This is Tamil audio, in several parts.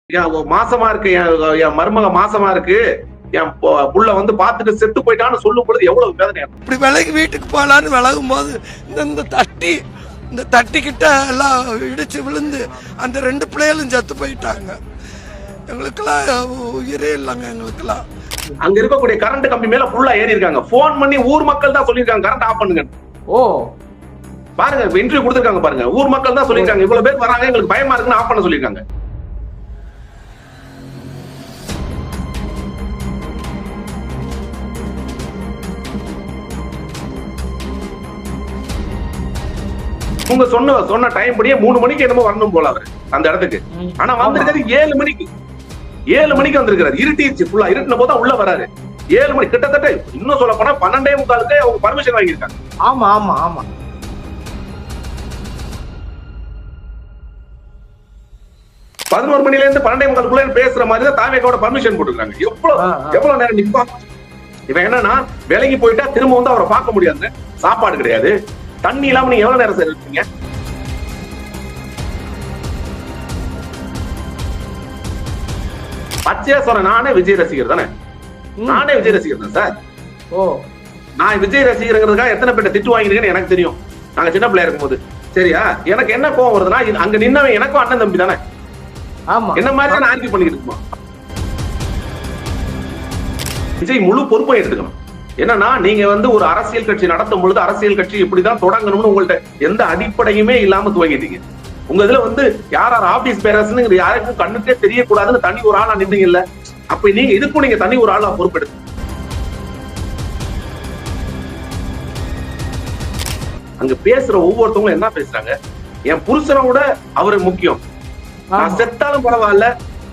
மாசமா இருக்கு, என் மருமக மாசமா இருக்கு, என் புள்ள வந்து பாத்துட்டு செத்து போயிட்டான்னு சொல்லும் பொழுது எவ்வளவு வேதனை. இப்படி விலகி வீட்டுக்கு போலான்னு விலகும் போது இந்த தட்டி கிட்ட எல்லாம் இடிச்சு விழுந்து அந்த 2 பிள்ளைகளும் செத்து போயிட்டாங்க. எங்களுக்கெல்லாம் உயிரே இல்லைங்க. எங்களுக்கெல்லாம் அங்க இருக்கக்கூடிய கரண்ட் கம்பி மேல ஃபுல்லா ஏறி இருக்காங்க. போன் பண்ணி ஊர் மக்கள் தான் சொல்லிருக்காங்க கரண்ட் ஆஃப் பண்ணுங்க. ஓ பாருங்க, இன்டர்வியூ கொடுத்திருக்காங்க பாருங்க. ஊர் மக்கள் தான் சொல்லிருக்காங்க இவ்வளவு பேர் வராங்க, எங்களுக்கு பயமா இருக்குன்னு ஆஃப் பண்ண சொல்லிருக்காங்க. உங்க சொன்ன டைம் படியே 3 மணிக்கு என்னமோ வரணும் போல அவர் அந்த இடத்துக்கு. ஆனா வந்திருக்காரு 7 மணிக்கு. 7 மணிக்கு வந்திருக்காரு. இருட்டிச்சு, ஃபுல்லா இருட்டின போது உள்ள வராரு. 7 மணி கிட்டத்தட்ட இன்னும் சொல்ல போனா 12:45 அவங்க பர்மிஷன் வாங்கியிருக்காங்க. ஆமா ஆமா ஆமா 11 மணில இருந்து 12:45 பேசுற மாதிரி தான் தாவேக்கோட பர்மிஷன் போட்டுருக்காங்க. எவ்வளவு நேரம் நிப்பான் இவன். என்னன்னா விலகி போயிட்டா திரும்ப வந்து அவரை பார்க்க முடியாது, சாப்பாடு கிடையாது, தண்ணி இல்லாம நீங்க எவ்வளவு நேரம் சார் இருப்பீங்க? பச்சையா சொல்ற, நானே விஜய் ரசிகர் தானே, நானே விஜய் ரசிகர் தான் சார். ஓ நான் விஜய் ரசிகருங்கிறதுக்காக எத்தனை பேர் திட்டு வாங்கிருக்கேன்னு எனக்கு தெரியும். நாங்க சின்ன பிள்ளையா இருக்கும் போது. சரியா? எனக்கு என்ன கோவம் வருதுன்னா, அங்க நின்னவன் எனக்கும் அண்ணன் தம்பி தானே. ஆமா, என்ன மாதிரி தான் ஆர்கியூ பண்ணிக்கிட்டு இருக்குமா? விஜய் முழு பொறுப்பை எடுத்துக்கணும். என்னன்னா நீங்க வந்து ஒரு அரசியல் கட்சி நடத்தும் பொழுது அரசியல் கட்சி இப்படிதான் தொடங்கணும்னு உங்கள்ட்ட எந்த அடிப்படையுமே இல்லாம துவங்கிட்டீங்க. உங்க இதுல வந்து யார் ஆபீஸ் பேரரசுன்னு யாருக்கும் கண்ணுக்கே தெரியக்கூடாதுன்னு தனி ஒரு ஆளா நின்றீங்கல்ல. அப்ப நீங்க இதுக்கும் நீங்க தனி ஒரு ஆளா பொறுப்பெடுத்து அங்க பேசுற ஒவ்வொருத்தவங்களும் என்ன பேசுறாங்க, என் புருஷனை விட அவரு முக்கியம், நான் செத்தாலும் பரவாயில்ல,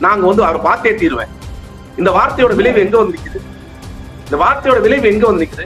நாங்க வந்து அவரை பார்த்தே தீருவேன். இந்த வார்த்தையோட விளைவு எங்க வந்து நிக்குது? இந்த வார்த்தையோட விளைவு எங்க வந்து நிக்குது?